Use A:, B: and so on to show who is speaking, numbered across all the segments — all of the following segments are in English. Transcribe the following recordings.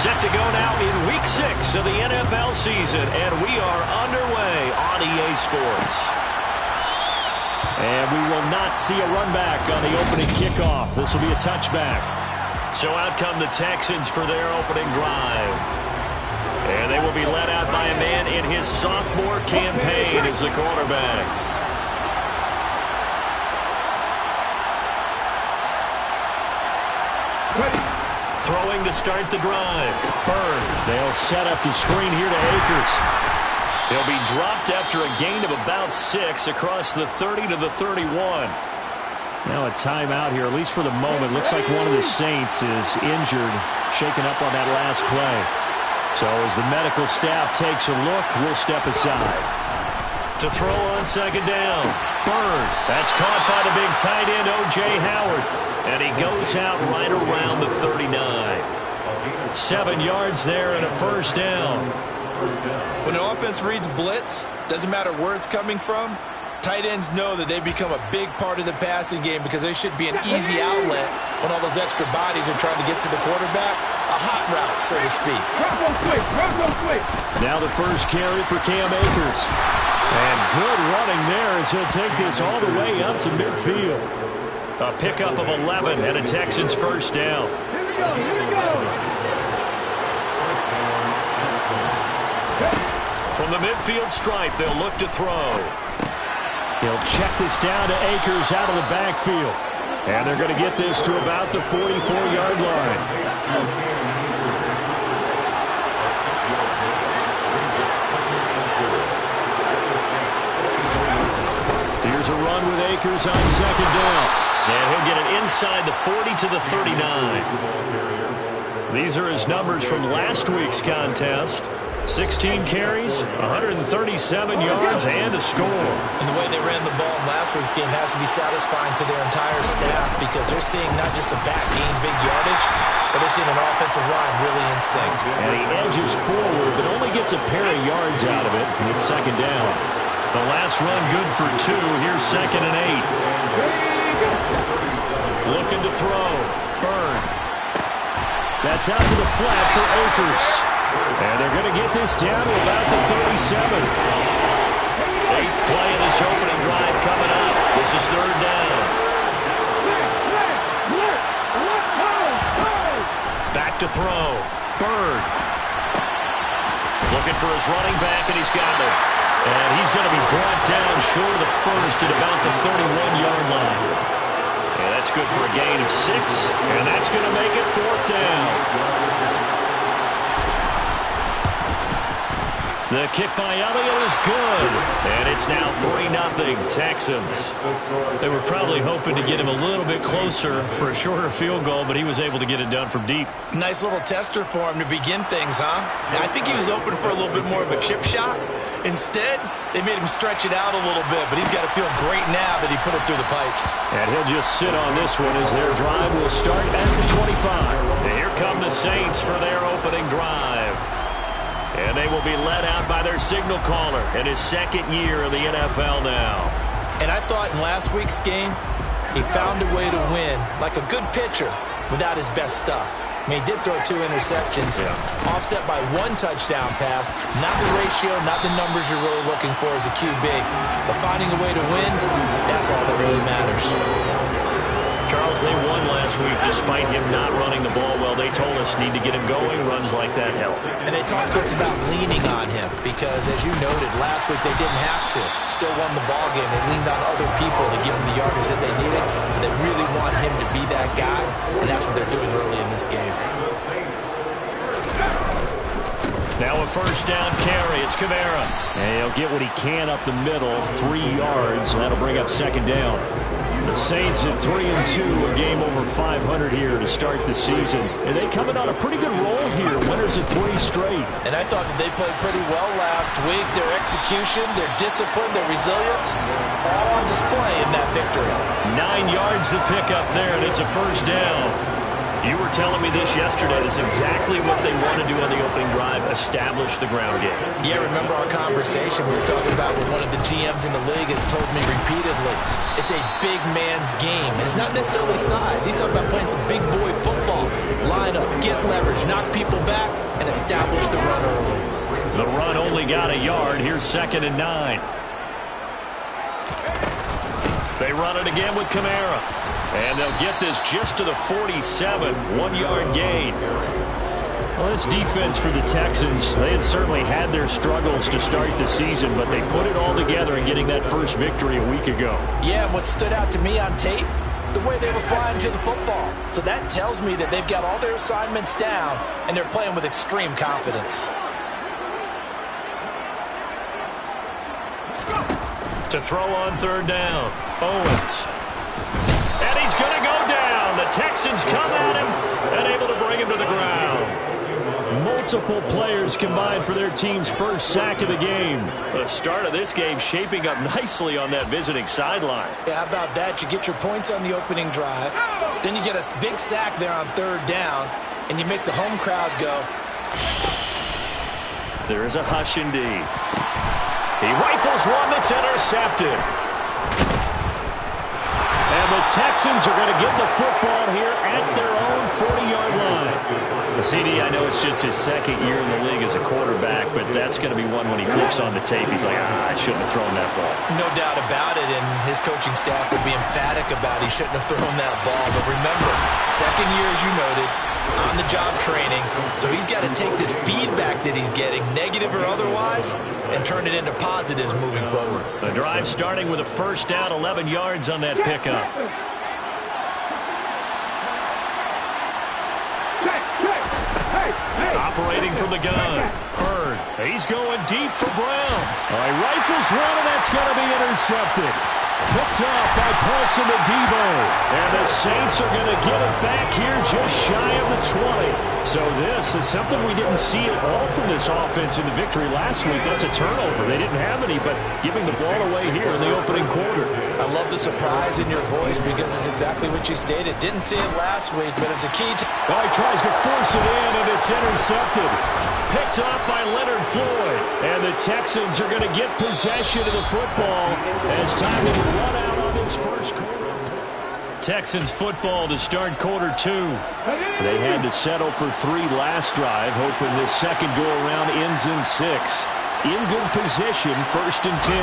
A: Set to go now in Week 6 of the NFL season, and we are underway on EA Sports. And we will not see a run back on the opening kickoff. This will be a touchback. So out come the Texans for their opening drive. And they will be led out by a man in his sophomore campaign as the quarterback. Throwing to start the drive. Byrne. They'll set up the screen here to Akers. He'll be dropped after a gain of about 6 across the 30 to the 31. Now a timeout here, at least for the moment. Looks like one of the Saints is injured, shaken up on that last play. So as the medical staff takes a look, we'll step aside. To throw on second down. Byrne. That's caught by the big tight end, O.J. Howard. And he goes out right around the 39. 7 yards there and a first down.
B: When the offense reads blitz, doesn't matter where it's coming from, tight ends know that they become a big part of the passing game because they should be an easy outlet when all those extra bodies are trying to get to the quarterback. A hot route, so to speak.
C: Run quick.
A: Now the first carry for Cam Akers. And good running there as he'll take this all the way up to midfield. A pickup of 11 and a Texans first down.
C: Here we go.
A: From the midfield stripe, they'll look to throw. He'll check this down to Akers out of the backfield. And they're going to get this to about the 44-yard line. Here's a run with Akers on second down. And he'll get it inside the 40 to the 39. These are his numbers from last week's contest. 16 carries, 137 yards, and a score.
B: And the way they ran the ball in last week's game has to be satisfying to their entire staff because they're seeing not just a back gain big yardage, but they're seeing an offensive line really in sync.
A: And he edges forward, but only gets a pair of yards out of it. It's second down. The last run good for 2. Here's second and 8. Looking to throw. Byrne. That's out to the flat for Akers. And they're going to get this down to about the 37. 8th play of this opening drive coming up. This is third down. Back to throw. Byrne. Looking for his running back, and he's got it. And he's going to be brought down short of the first at about the 31-yard line. And that's good for a gain of 6, and that's going to make it fourth down. The kick by Elliott is good, and it's now 3-0 Texans. They were probably hoping to get him a little bit closer for a shorter field goal, but he was able to get it done from deep.
B: Nice little tester for him to begin things, huh? I think he was open for a little bit more of a chip shot. Instead, they made him stretch it out a little bit, but he's got to feel great now that he put it through the pipes.
A: And he'll just sit on this one as their drive will start at the 25. And here come the Saints for their opening drive. And they will be led out by their signal caller in his second year in the NFL now.
B: And I thought in last week's game, he found a way to win like a good pitcher without his best stuff. I mean, he did throw 2 interceptions, offset by 1 touchdown pass. Not the ratio, not the numbers you're really looking for as a QB. But finding a way to win, that's all that really matters.
A: Charles, they won last week despite him not running the ball well. They told us need to get him going. Runs like that help.
B: And they talked to us about leaning on him because, as you noted, last week they didn't have to. Still won the ball game. They leaned on other people to give him the yardage that they needed. But they really want him to be that guy, and that's what they're doing early in this game.
A: Now a first down carry. It's Kamara. And he'll get what he can up the middle. 3 yards, and that'll bring up second down. The Saints at 3-2, a game over 500 here to start the season. And they coming on a pretty good roll here, winners of 3 straight.
B: And I thought that they played pretty well last week. Their execution, their discipline, their resilience, all on display in that victory.
A: 9 yards to pick up there, and it's a first down. You were telling me this yesterday. This is exactly what they want to do on the opening drive, establish the ground game.
B: Yeah, remember our conversation we were talking about with one of the GMs in the league has told me repeatedly, it's a big man's game. And it's not necessarily size. He's talking about playing some big boy football. Line up, get leverage, knock people back, and establish the run early.
A: The run only got a yard. Here's 2nd and 9. They run it again with Kamara. And they'll get this just to the 47, 1-yard gain. Well, this defense for the Texans, they had certainly had their struggles to start the season, but they put it all together in getting that first victory a week ago.
B: Yeah, what stood out to me on tape, the way they were flying to the football. So that tells me that they've got all their assignments down, and they're playing with extreme confidence.
A: To throw on 3rd down, Owens. And he's going to go down. The Texans come at him and able to bring him to the ground. Multiple players combined for their team's first sack of the game. The start of this game shaping up nicely on that visiting sideline.
B: Yeah, how about that? You get your points on the opening drive. Then you get a big sack there on 3rd down, and you make the home crowd go.
A: There is a hush indeed. He rifles one that's intercepted. And the Texans are going to get the football here at their own 40-yard line. The CD, I know it's just his 2nd year in the league as a quarterback, but that's going to be one when he flips on the tape. He's like, I shouldn't have thrown that ball.
B: No doubt about it, and his coaching staff will be emphatic about he shouldn't have thrown that ball. But remember, 2nd year, as you noted, on-the-job training, so he's got to take this feedback that he's getting, negative or otherwise, and turn it into positives moving forward.
A: The drive starting with a 1st down, 11 yards on that pickup. Operating from the gun. Hurd. He's going deep for Brown. He rifles one, and that's going to be intercepted. Picked up by Paulson Adebo. And the Saints are going to get it back here just shy of the 20. So this is something we didn't see at all from this offense in the victory last week. That's a turnover. They didn't have any, but giving the ball away here in the opening quarter.
B: I love the surprise in your voice because it's exactly what you stated. Didn't see it last week, but it's a key to...
A: Oh, he tries to force it in, and it's intercepted. Picked up by Leonard Floyd. And the Texans are going to get possession of the football as time will run out on this first quarter. Texans football to start quarter 2. They had to settle for 3 last drive, hoping this second go-around ends in 6. In good position, 1st and 10.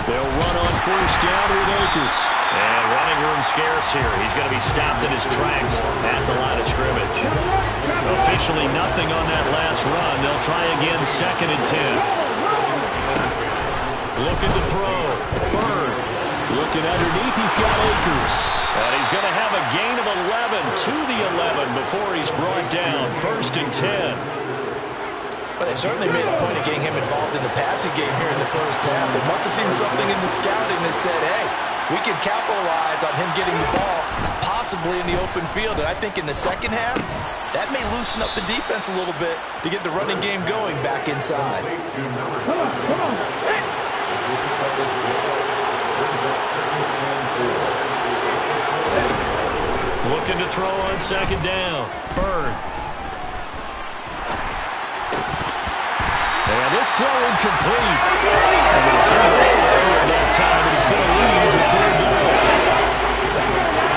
A: They'll run on 1st down with Akers. And running room scarce here. He's going to be stopped in his tracks at the line of scrimmage. Officially nothing on that last run. They'll try again 2nd and 10. Looking to throw. Bird. Looking underneath, he's got Akers. And he's going to have a gain of 11 to the 11 before he's brought down. 1st and 10.
B: But they certainly made a point of getting him involved in the passing game here in the first half. They must have seen something in the scouting that said, hey, we can capitalize on him getting the ball possibly in the open field. And I think in the second half, that may loosen up the defense a little bit to get the running game going back inside.
C: Come on. Hey.
A: Looking to throw on 2nd down. Bird. And this throw incomplete. That time, and it's going to lead to 3rd down.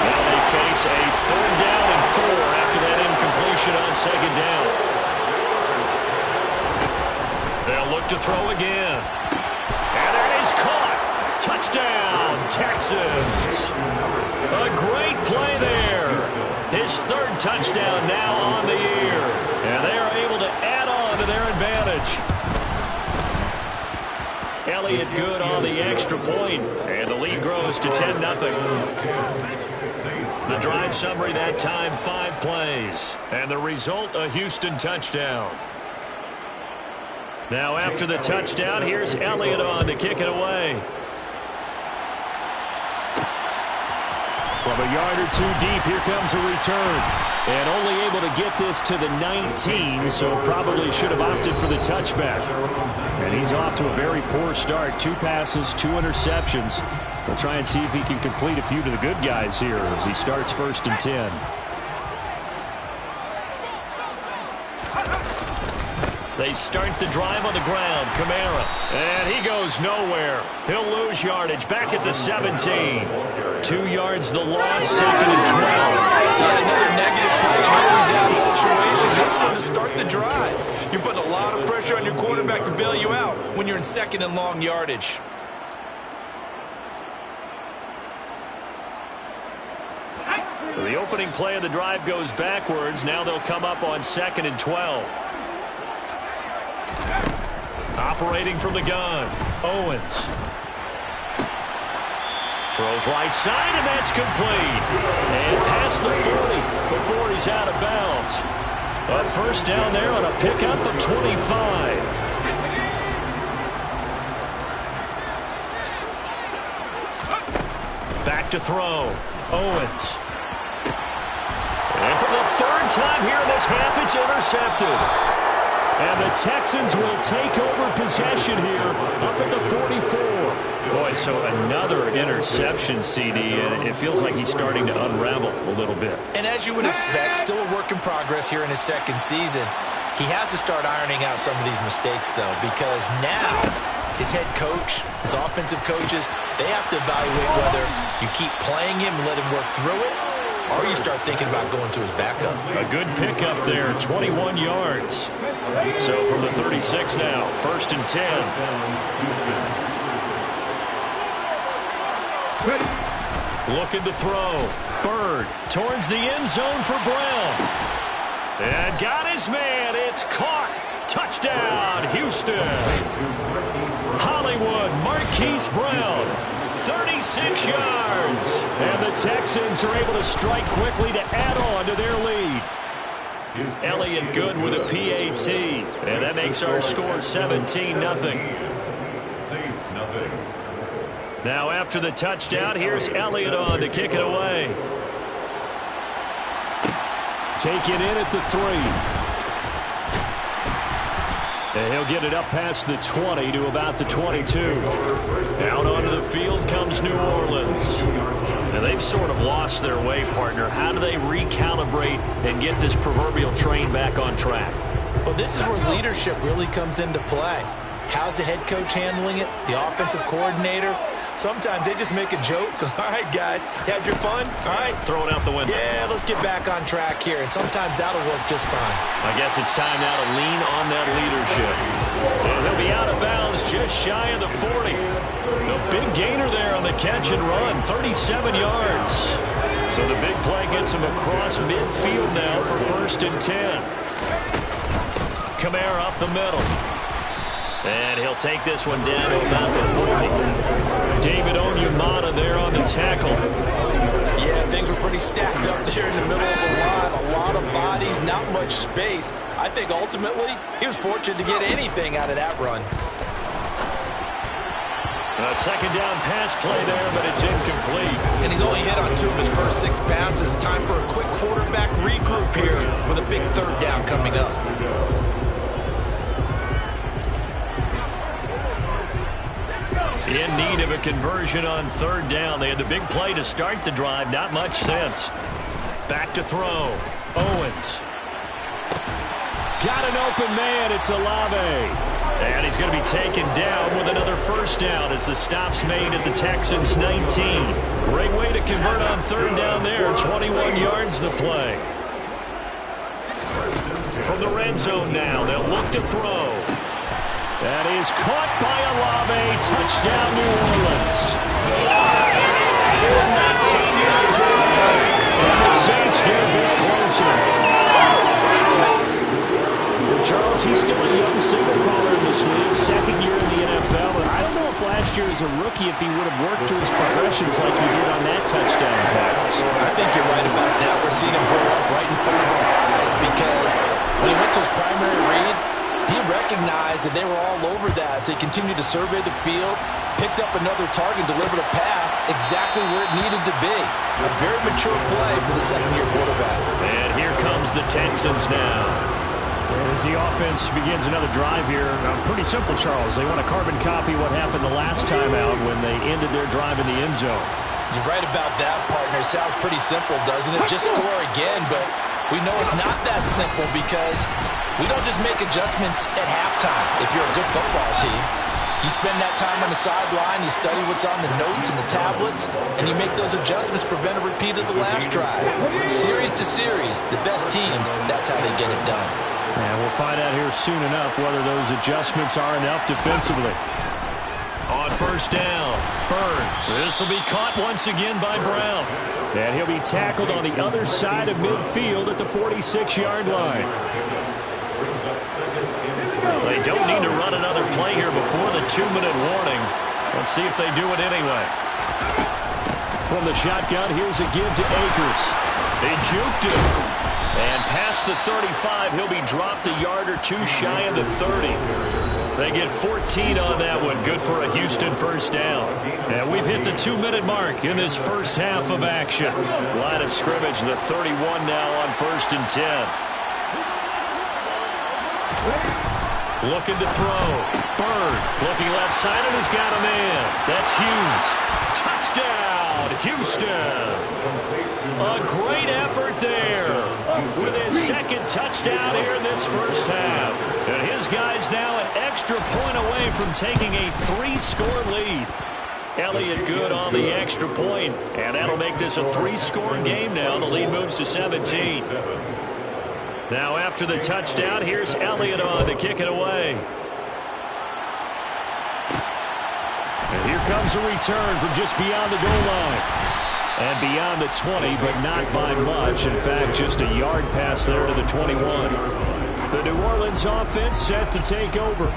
A: Now they face a 3rd down and 4 after that incompletion on 2nd down. They'll look to throw again. And that is caught. Touchdown, Texans. A great play there. His 3rd touchdown now on the year. And they are able to add on to their advantage. Elliott good on the extra point, and the lead grows to 10-0. The drive summary that time, 5 plays, and the result, a Houston touchdown. Now after the touchdown, here's Elliott on to kick it away. From a yard or 2 deep, here comes a return. And only able to get this to the 19, so probably should have opted for the touchback. And he's off to a very poor start. 2 passes, 2 interceptions. We'll try and see if he can complete a few to the good guys here as he starts 1st and 10. They start the drive on the ground. Kamara. And he goes nowhere. He'll lose yardage back at the 17. 2 yards the loss, 2nd and 12.
B: Yeah, another negative play in an early down situation. This one to start the drive. You're putting a lot of pressure on your quarterback to bail you out when you're in 2nd and long yardage.
A: So the opening play of the drive goes backwards. Now they'll come up on 2nd and 12. Operating from the gun, Owens. Throws right side, and that's complete. And past the 40 before he's out of bounds. A first down there on a pickup of 25. Back to throw, Owens. And for the 3rd time here in this half, it's intercepted. And the Texans will take over possession here up at the 44. Boy, so another interception, CD, and it feels like he's starting to unravel a little bit.
B: And as you would expect, still a work in progress here in his 2nd season. He has to start ironing out some of these mistakes, though, because now his head coach, his offensive coaches, they have to evaluate whether you keep playing him and let him work through it, or you start thinking about going to his backup.
A: A good pickup there, 21 yards. So from the 36 now, 1st and 10. Looking to throw. Bird towards the end zone for Brown. And got his man. It's caught. Touchdown, Houston. Hollywood, Marquise Brown. 36 yards. And the Texans are able to strike quickly to add on to their lead. Elliott good with a PAT. And that makes our score 17-0.
C: Saints nothing.
A: Now after the touchdown, here's Elliott on to kick it away. Take it in at the 3. And he'll get it up past the 20 to about the 22. Out onto the field comes New Orleans. And they've sort of lost their way, partner. How do they recalibrate and get this proverbial train back on track?
B: Well, this is where leadership really comes into play. How's the head coach handling it? The offensive coordinator? Sometimes they just make a joke. All right, guys, had your fun? All right.
A: Throw it out the window.
B: Yeah, let's get back on track here. And sometimes that'll work just fine.
A: I guess it's time now to lean on that leadership. And he'll be out of bounds just shy of the 40. The big gainer there on the catch and run, 37 yards. So the big play gets him across midfield now for 1st and 10. Kamara up the middle. And he'll take this one down to about the 40. David Onyemata there on the tackle.
B: Yeah, things were pretty stacked up there in the middle of the line. A lot of bodies, not much space. I think ultimately he was fortunate to get anything out of that run.
A: A 2nd down pass play there, but it's incomplete.
B: And he's only hit on 2 of his first 6 passes. Time for a quick quarterback regroup here with a big 3rd down coming up.
A: In need of a conversion on 3rd down. They had the big play to start the drive. Not much sense. Back to throw. Owens. Got an open man. It's Olave. And he's going to be taken down with another 1st down as the stop's made at the Texans' 19. Great way to convert on 3rd down there. 21 yards the play. From the red zone now, they'll look to throw. That is caught by Olave. Touchdown, New Orleans. 19 yards away. And the Saints get a bit closer. Charles, he's still a young signal caller in this league. 2nd year in the NFL. And I don't know if last year as a rookie, if he would have worked through his progressions like he did on that touchdown pass.
B: I think you're right about that. We're seeing him grow up right in front of our eyes because when he went to his primary read, he recognized that they were all over that. So he continued to survey the field, picked up another target, delivered a pass exactly where it needed to be. A very mature play for the 2nd-year quarterback.
A: And here comes the Texans now.
D: As the offense begins another drive here, pretty simple, Charles. They want to carbon copy what happened the last time out when they ended their drive in the end zone.
B: You're right about that, partner. Sounds pretty simple, doesn't it? Just score again, but we know it's not that simple because We don't just make adjustments at halftime if you're a good football team. You spend that time on the sideline, you study what's on the notes and the tablets, and you make those adjustments to prevent a repeat of the last drive. Series to series, the best teams, that's how they get it done.
D: And we'll find out here soon enough whether those adjustments are enough defensively.
A: On first down, Bird. This will be caught once again by Brown.
D: And he'll be tackled on the other side of midfield at the 46-yard line.
A: They don't need to run another play here before the 2-minute warning. Let's see if they do it anyway. From the shotgun, here's a give to Akers. They juked him. And past the 35, he'll be dropped a yard or two shy of the 30. They get 14 on that one. Good for a Houston first down. And we've hit the 2-minute mark in this first half of action. Line of scrimmage, the 31 now on 1st and 10. Looking to throw. Bird looking left side and has got a man. That's Hughes. Touchdown, Houston. A great effort there with his second touchdown here in this first half. And his guys now an extra point away from taking a 3-score lead. Elliott good on the extra point, and that'll make this a 3-score game now. The lead moves to 17. Now after the touchdown, here's Elliott on to kick it away. And here comes a return from just beyond the goal line. And beyond the 20, but not by much. In fact, just a yard pass there to the 21. The New Orleans offense set to take over.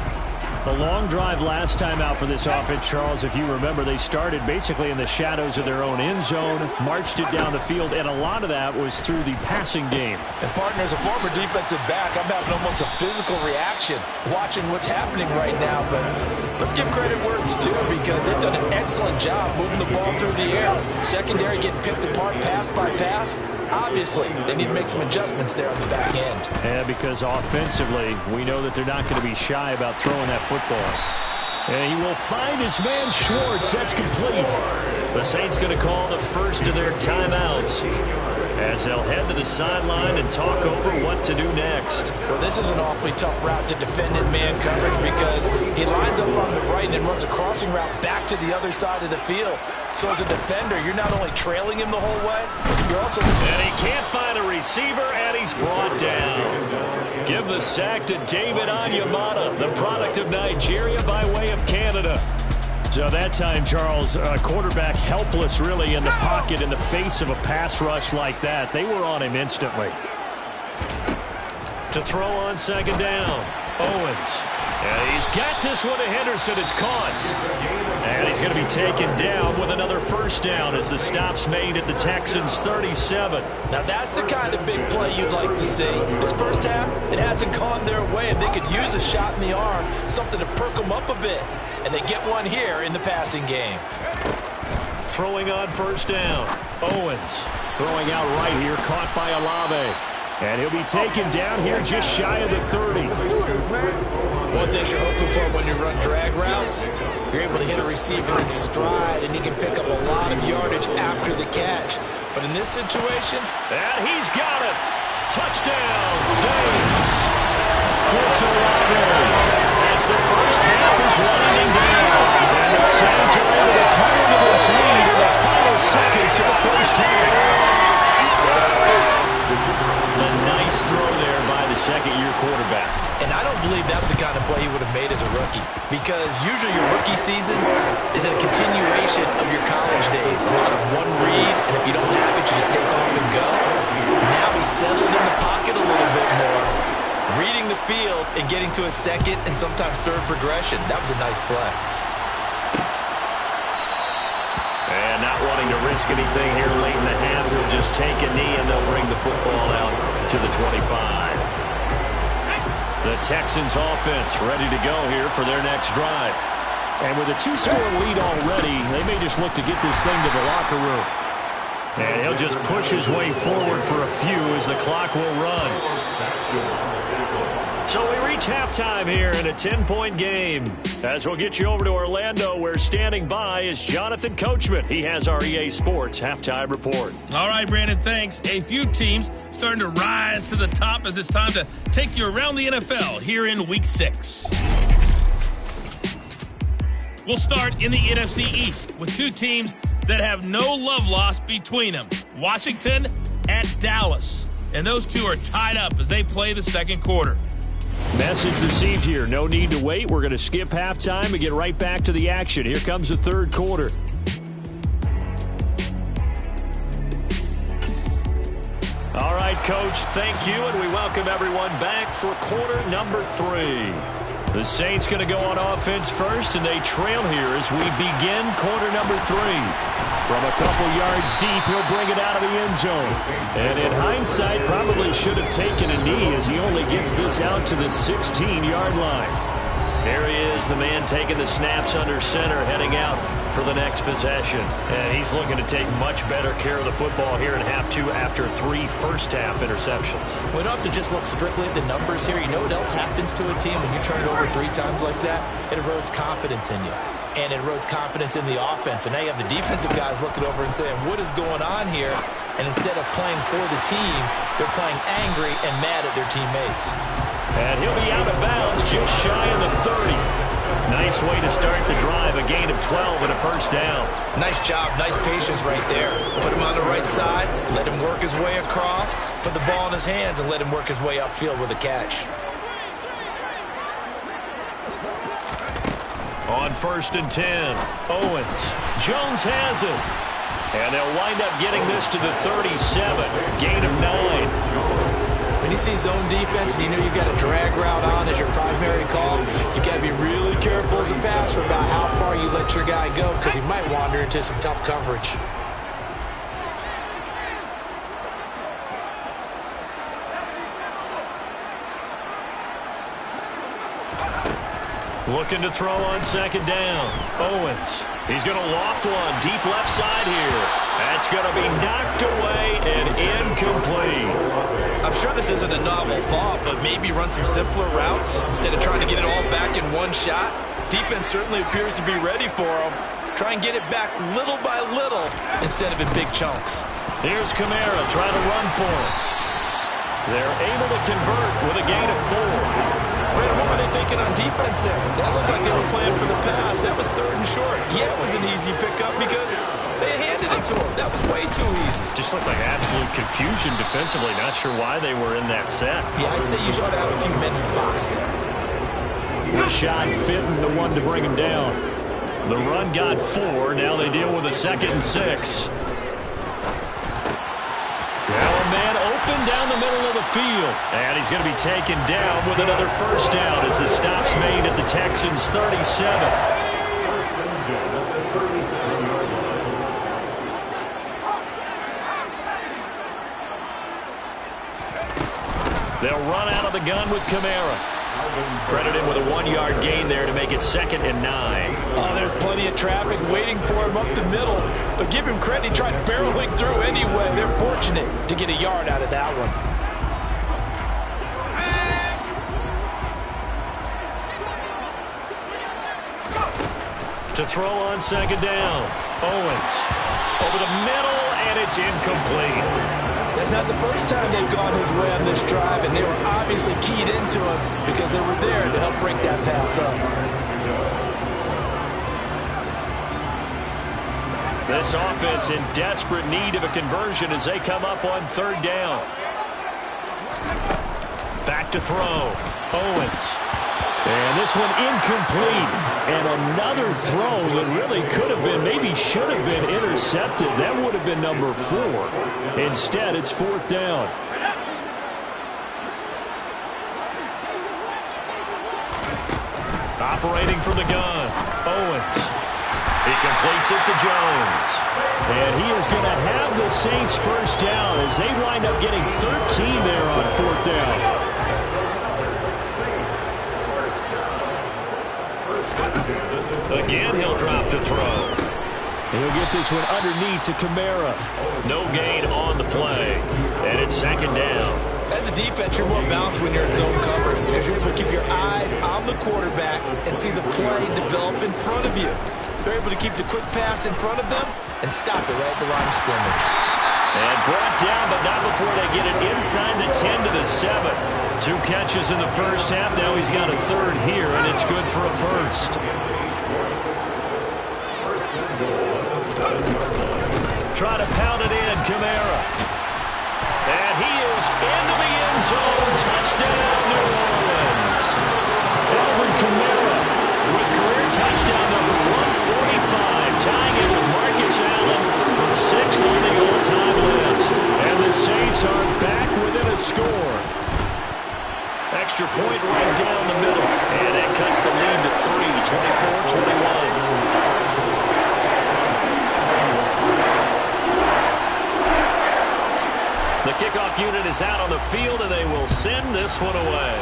A: A long drive last time out for this offense, Charles. If you remember, they started basically in the shadows of their own end zone, marched it down the field, and a lot of that was through the passing game.
B: And, partner, as a former defensive back, I'm having almost a physical reaction watching what's happening right now. But let's give credit where it's due, because they've done an excellent job moving the ball through the air. Secondary getting picked apart pass by pass. Obviously, they need to make some adjustments there on the back end.
D: Yeah, because offensively, we know that they're not going to be shy about throwing that football. And he will find his man Schwartz. That's complete. The Saints going to call the first of their timeouts as they'll head to the sideline and talk over what to do next.
B: Well, this is an awfully tough route to defend in man coverage, because he lines up on the right and then runs a crossing route back to the other side of the field. So as a defender, you're not only trailing him the whole way, you're also...
A: And he can't find a receiver, and he's brought down. Give the sack to David Onyemata, the product of Nigeria by way of Canada. So that time, Charles, quarterback helpless really in the pocket in the face of a pass rush like that. They were on him instantly. To throw on second down, Owens. And he's got this one to Henderson. It's caught. And he's going to be taken down with another first down as the stop's made at the Texans' 37.
B: Now that's the kind of big play you'd like to see. This first half, it hasn't gone their way, and they could use a shot in the arm, something to perk them up a bit. And they get one here in the passing game.
A: Throwing on first down, Owens.
D: Throwing out right here, caught by Olave. And he'll be taken down here just shy of the 30.
B: One thing you're hoping for when you run drag routes, you're able to hit a receiver in stride, and he can pick up a lot of yardage after the catch. But in this situation...
A: And he's got it. Touchdown, Saints.
D: Chris Olave.
A: As the first half is winding down. And the Saints are able to come into this lead in the final seconds of the first half. A nice throw there by the second-year quarterback.
B: And I don't believe that was the kind of play he would have made as a rookie, because usually your rookie season is a continuation of your college days. A lot of one read, and if you don't have it, you just take off and go. Now he's settled in the pocket a little bit more, reading the field and getting to a second and sometimes third progression. That was a nice play.
A: And not wanting to risk anything here late in the half, he'll just take a knee and they'll bring the football out to the 25. The Texans offense ready to go here for their next drive.
D: And with a 2-score lead already, they may just look to get this thing to the locker room.
A: And he'll just push his way forward for a few as the clock will run.
D: So we reach halftime here in a 10-point game. As we'll get you over to Orlando, where standing by is Jonathan Coachman. He has our EA Sports halftime report.
E: All right, Brandon, thanks. A few teams starting to rise to the top as it's time to take you around the NFL here in Week 6. We'll start in the NFC East with two teams that have no love lost between them. Washington at Dallas. And those two are tied up as they play the second quarter.
D: Message received here. No need to wait. We're going to skip halftime and get right back to the action. Here comes the third quarter. All right, Coach, thank you, and we welcome everyone back for quarter number 3. The Saints going to go on offense first, and they trail here as we begin quarter number 3. From a couple yards deep, he'll bring it out of the end zone. And in hindsight, probably should have taken a knee as he only gets this out to the 16-yard line. There he is, the man taking the snaps under center, heading out for the next possession. And he's looking to take much better care of the football here in half 2 after 3 first-half interceptions.
B: We don't have to just look strictly at the numbers here. You know what else happens to a team when you turn it over 3 times like that? It erodes confidence in you. And it erodes confidence in the offense. And now you have the defensive guys looking over and saying, what is going on here? And instead of playing for the team, they're playing angry and mad at their teammates.
D: And he'll be out of bounds just shy of the 30. Nice way to start the drive, a gain of 12 and a first down.
B: Nice job, nice patience right there. Put him on the right side, let him work his way across, put the ball in his hands, and let him work his way upfield with a catch.
D: On 1st and 10, Owens. Jones has it. And they'll wind up getting this to the 37. Gain of 9.
B: When you see zone defense and you know you've got a drag route on as your primary call, you got to be really careful as a passer about how far you let your guy go because he might wander into some tough coverage.
D: Looking to throw on 2nd down. Owens. He's going to loft one deep left side here. That's going to be knocked away and incomplete.
B: I'm sure this isn't a novel thought, but maybe run some simpler routes instead of trying to get it all back in one shot. Defense certainly appears to be ready for him. Try and get it back little by little instead of in big chunks.
D: Here's Kamara trying to run for him. They're able to convert with a gain of 4.
B: Brandon, what were they thinking on defense there? That looked like they were playing for the pass. That was 3rd and short. Yeah, it was an easy pickup because they handed it to him. That was way too easy.
D: Just looked like absolute confusion defensively. Not sure why they were in that set.
B: Yeah, I'd say you should have a few men in the box there.
D: The shot fitting the one to bring him down. The run got 4. Now they deal with a 2nd and 6. Now a man open down the middle of the field. And he's going to be taken down with another first down as the stop's made at the Texans' 37. They'll run out of the gun with Kamara. Credit him with a 1-yard gain there to make it 2nd and 9.
B: Oh, there's plenty of traffic waiting for him up the middle. But give him credit, he tried barreling through anyway. They're fortunate to get a yard out of that one.
D: To throw on 2nd down. Owens. Over the middle, and it's incomplete.
B: That's not the first time they've gone his way on this drive, and they were obviously keyed into him because they were there to help break that pass up.
D: This offense in desperate need of a conversion as they come up on 3rd down. Back to throw. Owens. And this one incomplete. And another throw that really could have been, maybe should have been intercepted. That would have been number 4. Instead, it's 4th down. Operating from the gun. Owens. He completes it to Jones. And he is going to have the Saints first down as they wind up getting 13 there on 4th down. Again, he'll drop to throw. He'll get this one underneath to Kamara. No gain on the play. And it's 2nd down.
B: As a defense, you're more balanced when you're in zone coverage because you're able to keep your eyes on the quarterback and see the play develop in front of you. They're able to keep the quick pass in front of them and stop it right at the line of scrimmage.
A: And brought down, but not before they get it inside the 10 to the 7. 2 catches in the first half. Now he's got a third here, and it's good for a first. Try to pound it in, Kamara. And he is into the end zone. Touchdown, New Orleans. Alvin Kamara with career touchdown number 145, tying it with Marcus Allen for 6th on the all-time list. And the Saints are back within a score. Extra point right down the middle. And that cuts the lead to 3, 24-21. The kickoff unit is out on the field, and they will send this one away.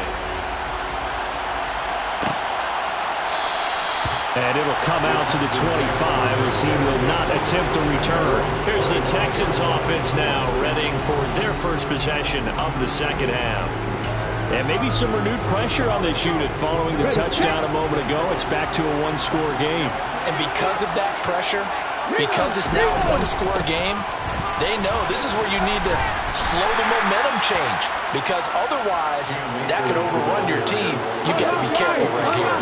A: And it'll come out to the 25 as he will not attempt a return. Here's the Texans offense now, readying for their first possession of the second half. And maybe some renewed pressure on this unit following the touchdown a moment ago. It's back to a one-score game.
B: And because of that pressure, because it's now a one-score game, they know this is where you need to slow the momentum change, because otherwise that could overrun your team. You got to be careful right here.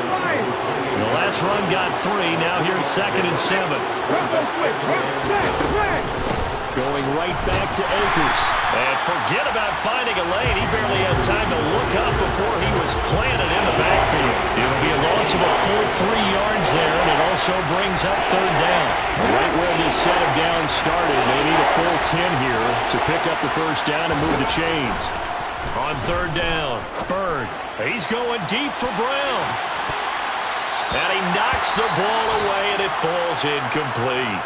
A: The last run got 3. Now here's 2nd and 7. Going right back to Akers. And forget about finding a lane. He barely had time to look up before he was planted in the backfield. It'll be a loss of a full 3 yards there, and it also brings up 3rd down. Right where this set of downs started, they need a full 10 here to pick up the first down and move the chains. On 3rd down, Bird. He's going deep for Brown. And he knocks the ball away, and it falls incomplete.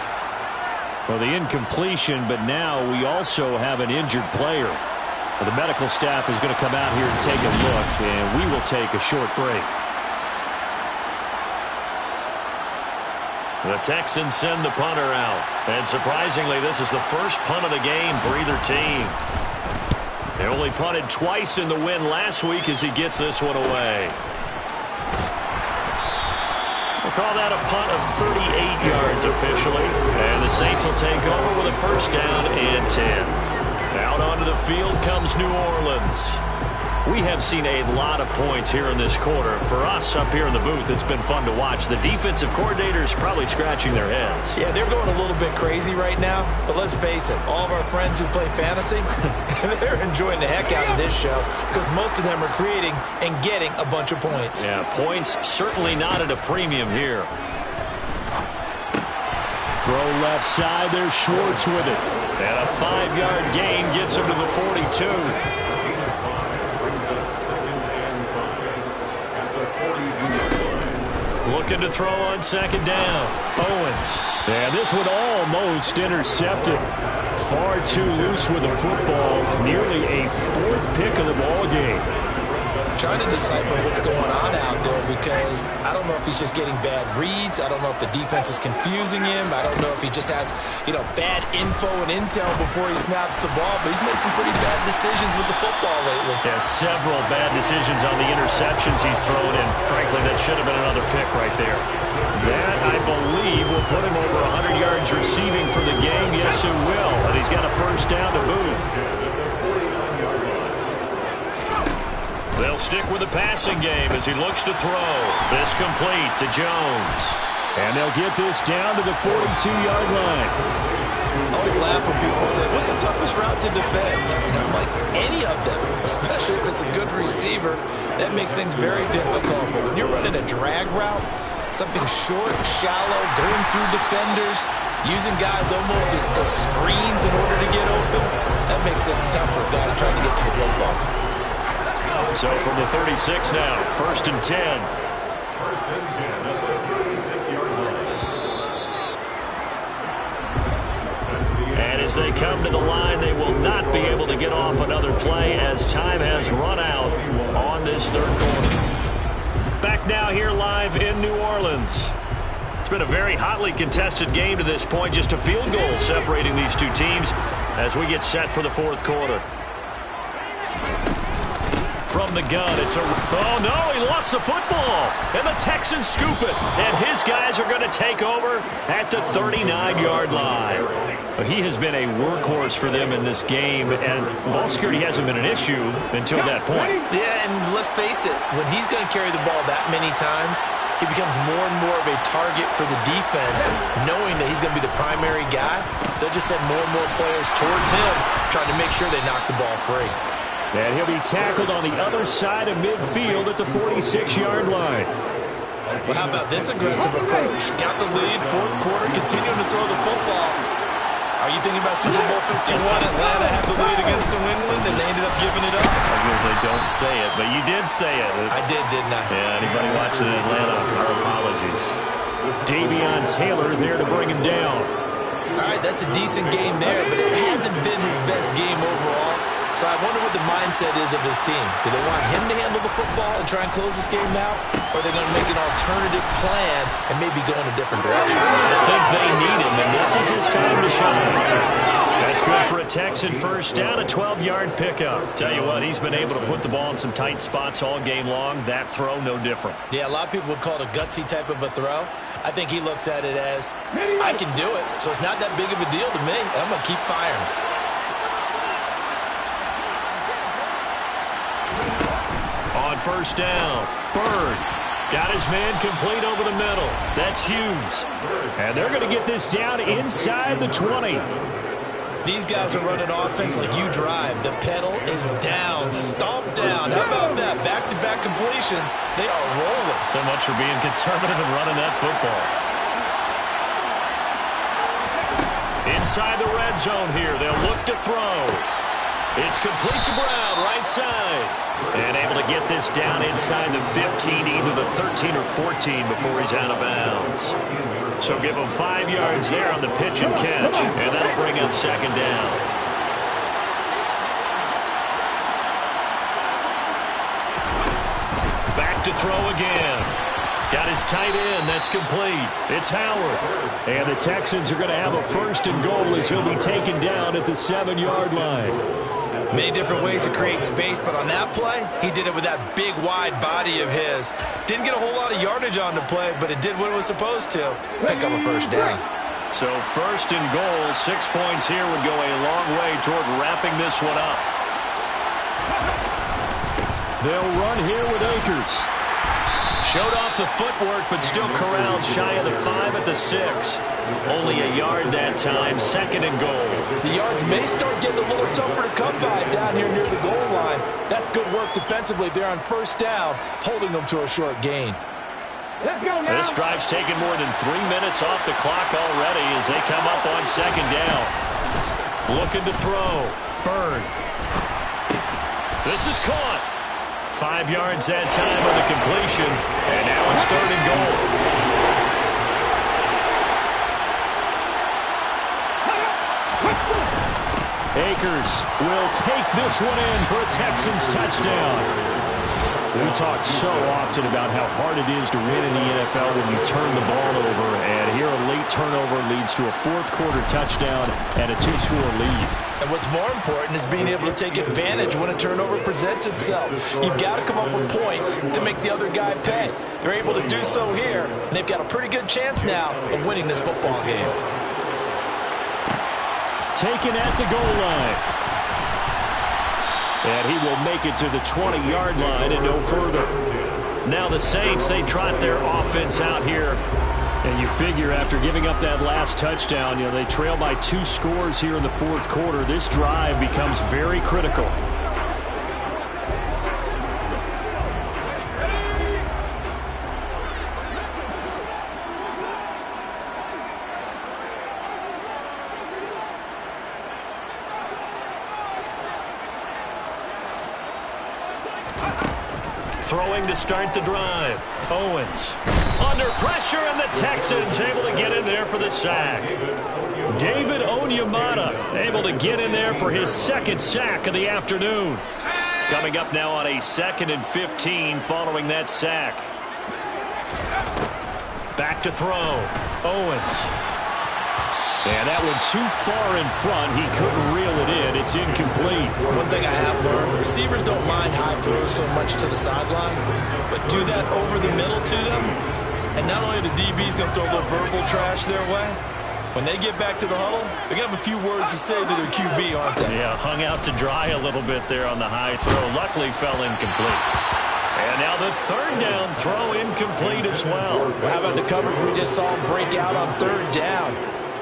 A: Well, the incompletion, but now we also have an injured player. Well, the medical staff is going to come out here and take a look, and we will take a short break. The Texans send the punter out. And surprisingly, this is the first punt of the game for either team. They only punted twice in the win last week as he gets this one away. We'll call that a punt of 38 yards officially. And the Saints will take over with a first down and 10. Out onto the field comes New Orleans. We have seen a lot of points here in this quarter. For us up here in the booth, it's been fun to watch. The defensive coordinators probably scratching their heads.
B: Yeah, they're going a little bit crazy right now. But let's face it, all of our friends who play fantasy, they're enjoying the heck out of this show because most of them are creating and getting a bunch of points.
A: Yeah, points certainly not at a premium here. Throw left side, there's Schwartz with it. And a 5-yard gain gets him to the 42. Looking to throw on 2nd down. Owens. And this one almost intercepted. Far too loose with the football. Nearly a 4th pick of the ball game.
B: Trying to decipher what's going on out there because I don't know if he's just getting bad reads. I don't know if the defense is confusing him. I don't know if he just has, bad info and intel before he snaps the ball. But he's made some pretty bad decisions with the football lately.
A: Yeah, several bad decisions on the interceptions he's thrown, and frankly, that should have been another pick right there. That, I believe, will put him over 100 yards receiving for the game. Yes, it will. And he's got a first down to boot. They'll stick with the passing game as he looks to throw. This complete to Jones. And they'll get this down to the 42-yard line.
B: I always laugh when people say, what's the toughest route to defend? And I'm like, any of them, especially if it's a good receiver. That makes things very difficult. But when you're running a drag route, something short, shallow, going through defenders, using guys almost as screens in order to get open, that makes things tough for guys trying to get to the football.
A: So from the 36 now, 1st and 10.
C: 1st and 10 at the 36-yard line.
A: And as they come to the line, they will not be able to get off another play as time has run out on this 3rd quarter. Back now here live in New Orleans. It's been a very hotly contested game to this point. Just a field goal separating these two teams as we get set for the 4th quarter. from the gun. Oh, no, he lost the football. And the Texans scoop it. And his guys are going to take over at the 39-yard line. He has been a workhorse for them in this game, and ball security hasn't been an issue until that point.
B: Yeah, and let's face it, when he's going to carry the ball that many times, he becomes more and more of a target for the defense, knowing that he's going to be the primary guy. They'll just send more and more players towards him, trying to make sure they knock the ball free.
D: And he'll be tackled on the other side of midfield at the 46-yard line.
B: Well, how about this aggressive approach? Got the lead, fourth quarter, continuing to throw the football. Are you thinking about Super Bowl 51? Atlanta had the lead against New England, and they ended up giving it up?
A: I was going to say, don't say it, but you did say it.
B: I did, didn't I?
A: Yeah, anybody watching in Atlanta, our apologies.
D: Davion Taylor there to bring him down.
B: All right, that's a decent game there, but it hasn't been his best game overall. So I wonder what the mindset is of his team. Do they want him to handle the football and try and close this game out? Or are they going to make an alternative plan and maybe go in a different direction?
A: I think they need him, and this is his time to shine. That's good for a Texan first down, a 12-yard pickup. Tell you what, he's been able to put the ball in some tight spots all game long. That throw, no different.
B: Yeah, a lot of people would call it a gutsy type of a throw. I think he looks at it as, I can do it, so it's not that big of a deal to me, and I'm going to keep firing.
A: On first down, Bird got his man complete over the middle. That's Hughes.
D: And they're going to get this down inside the 20.
B: These guys are running offense like you drive. The pedal is down, stomp down. How about that? Back-to-back completions. They are rolling.
A: So much for being conservative and running that football. Inside the red zone here. They'll look to throw. It's complete to Brown, right side. And able to get this down inside the 15, either the 13 or 14 before he's out of bounds. So give him 5 yards there on the pitch and catch. And that'll bring up second down. Back to throw again. Got his tight end. That's complete. It's Howard.
D: And the Texans are going to have a first and goal as he'll be taken down at the 7-yard line.
B: Many different ways to create space, but on that play, he did it with that big, wide body of his. Didn't get a whole lot of yardage on the play, but it did what it was supposed to. Pick up a first down.
A: So first and goal, 6 points here would go a long way toward wrapping this one up.
D: They'll run here with Akers.
A: Showed off the footwork, but still corralled shy of the 5 at the 6. Only a yard that time, second and goal.
B: The yards may start getting a little tougher to come by down here near the goal line. That's good work defensively there on first down, holding them to a short gain.
A: This drive's taken more than 3 minutes off the clock already as they come up on second down. Looking to throw. Bird. This is caught. 5 yards that time on the completion. And now it's third and goal.
D: Akers will take this one in for a Texans touchdown. We talk so often about how hard it is to win in the NFL when you turn the ball over, and here a late turnover leads to a fourth-quarter touchdown and a 2-score lead.
B: And what's more important is being able to take advantage when a turnover presents itself. You've got to come up with points to make the other guy pay. They're able to do so here, and they've got a pretty good chance now of winning this football game.
D: Taken at the goal line. And he will make it to the 20-yard line and no further.
A: Now the Saints, they trot their offense out here.
D: And you figure after giving up that last touchdown, they trail by 2 scores here in the fourth quarter. This drive becomes very critical.
A: Throwing to start the drive. Owens under pressure, and the Texans able to get in there for the sack. David Onyemata able to get in there for his second sack of the afternoon. Coming up now on a 2nd and 15 following that sack. Back to throw. Owens.
D: And that one too far in front. He couldn't reel it in. It's incomplete.
B: One thing I have learned Receivers don't mind high throws so much to the sideline, but do that over the middle to them, and not only the DB's going to throw a little verbal trash their way, when they get back to the huddle, they're going to have a few words to say to their QB, aren't they?
D: Yeah, hung out to dry a little bit there on the high throw. Luckily fell incomplete. And now the third down throw incomplete as well.
B: Well, how about the coverage we just saw him break out on third down?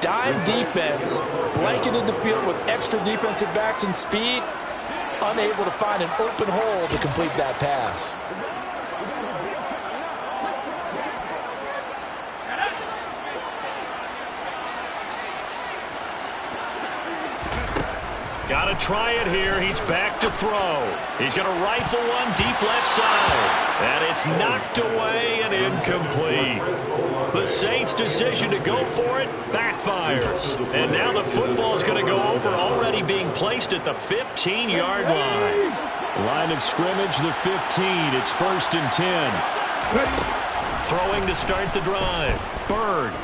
B: Dime defense, blanketed the field with extra defensive backs and speed, unable to find an open hole to complete that pass.
D: Got to try it here. He's back to throw. He's going to rifle one deep left side. And it's knocked away and incomplete. The Saints' decision to go for it backfires. And now the football is going to go over, already being placed at the 15-yard line. Line of scrimmage, the 15. It's 1st and 10. Throwing to start the drive. Bird.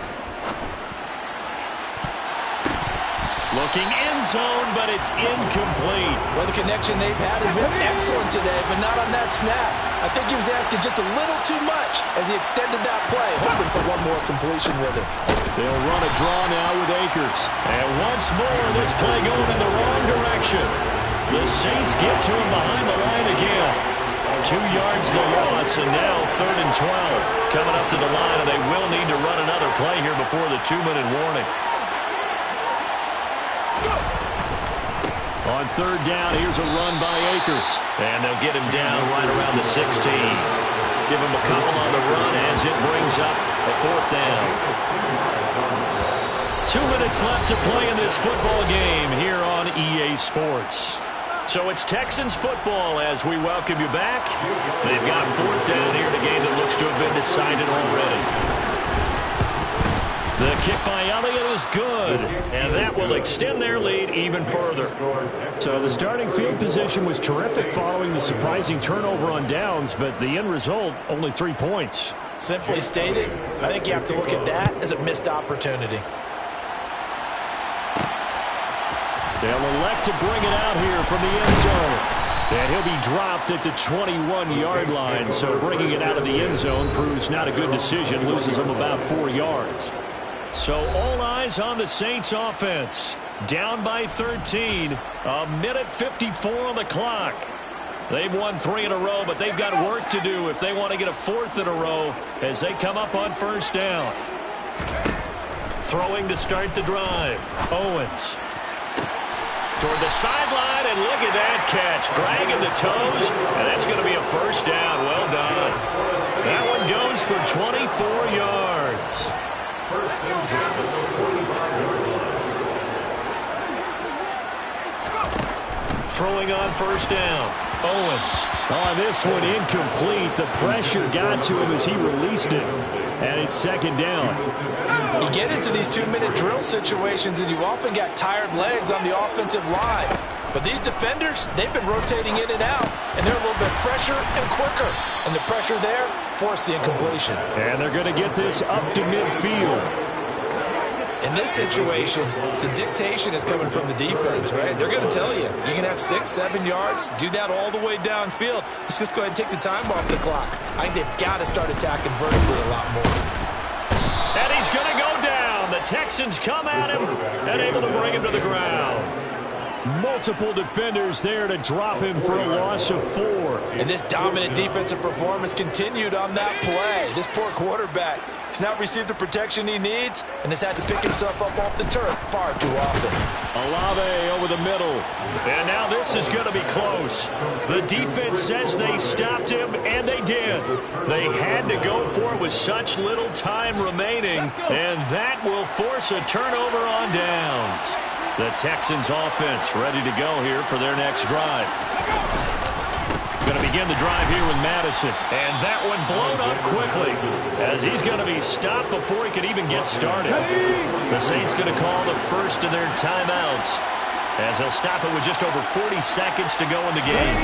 D: Looking end zone, but it's incomplete.
B: Well, the connection they've had has been excellent today, but not on that snap. I think he was asking just a little too much as he extended that play, hoping for one more completion with it.
D: They'll run a draw now with Akers. And once more, this play going in the wrong direction. The Saints get to him behind the line again. 2 yards the loss, and now 3rd and 12. Coming up to the line, and they will need to run another play here before the 2-minute warning. On third down, here's a run by Akers. And they'll get him down right around the 16. Give him a couple on the run as it brings up a 4th down. 2 minutes left to play in this football game here on EA Sports. So it's Texans football as we welcome you back. They've got 4th down here in a game that looks to have been decided already. The kick by Elliott is good, and that will extend their lead even further. So the starting field position was terrific following the surprising turnover on downs, but the end result, only 3 points.
B: Simply stated, I think you have to look at that as a missed opportunity.
D: They'll elect to bring it out here from the end zone. And he'll be dropped at the 21-yard line, so bringing it out of the end zone proves not a good decision, loses him about 4 yards. So all eyes on the Saints offense. Down by 13. A minute 54 on the clock. They've won 3 in a row, but they've got work to do if they want to get a 4th in a row as they come up on 1st down. Throwing to start the drive. Owens. Toward the sideline, and look at that catch. Dragging the toes, and that's going to be a 1st down. Well done. That one goes for 24 yards.
C: 1st and 10 at the 45-yard line.
D: Throwing on 1st down. Owens. On this one, incomplete. The pressure got to him as he released it. And it's 2nd down.
B: You get into these 2-minute drill situations, and you often got tired legs on the offensive line. But these defenders, they've been rotating in and out, and they're a little bit fresher and quicker. And the pressure there forced the incompletion.
D: And they're going to get this up to midfield.
B: In this situation, the dictation is coming from the defense, right? They're going to tell you, you can have 6, 7 yards, do that all the way downfield. Let's just go ahead and take the time off the clock. I think they've got to start attacking vertically a lot more.
D: And he's going to go down. The Texans come at him and able to bring him to the ground. Multiple defenders there to drop him for a loss of 4.
B: And this dominant defensive performance continued on that play. This poor quarterback has not received the protection he needs and has had to pick himself up off the turf far too often.
D: Olave over the middle. And now this is going to be close. The defense says they stopped him, and they did. They had to go for it with such little time remaining, and that will force a turnover on downs. The Texans offense ready to go here for their next drive. Going to begin the drive here with Madison. And that one blown up quickly as he's going to be stopped before he can even get started. The Saints going to call the first of their timeouts as they'll stop it with just over 40 seconds to go in the game.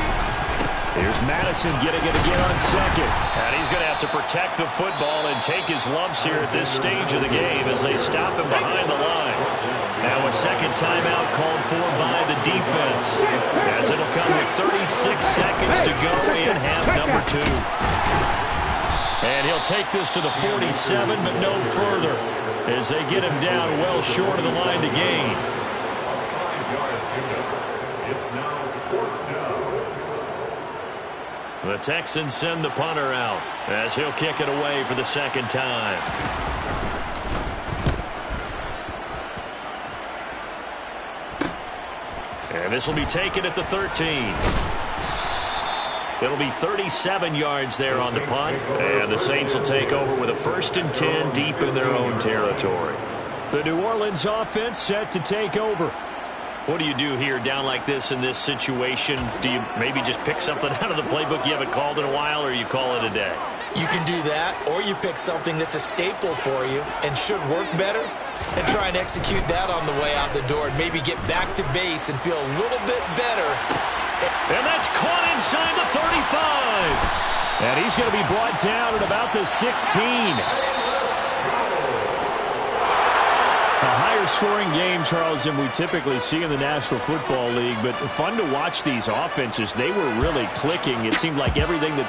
D: Here's Madison getting it again on 2nd. And he's going to have to protect the football and take his lumps here at this stage of the game as they stop him behind the line.
A: Now a second timeout called for by the defense, as it'll come with 36 seconds to go in half number 2. And he'll take this to the 47, but no further, as they get him down well short of the line to gain.
C: It's now 4th down.
A: The Texans send the punter out, as he'll kick it away for the second time. And this will be taken at the 13. It'll be 37 yards there on the punt, and the Saints will take over with a 1st and 10 deep in their own territory.
D: The New Orleans offense set to take over.
A: What do you do here down like this in this situation? Do you maybe just pick something out of the playbook you haven't called in a while, or you call it a day?
B: You can do that, or you pick something that's a staple for you and should work better and try and execute that on the way out the door and maybe get back to base and feel a little bit better.
A: And that's caught inside the 35.
D: And he's going to be brought down at about the 16. A higher scoring game, Charles, than we typically see in the National Football League, but fun to watch these offenses. They were really clicking. It seemed like everything that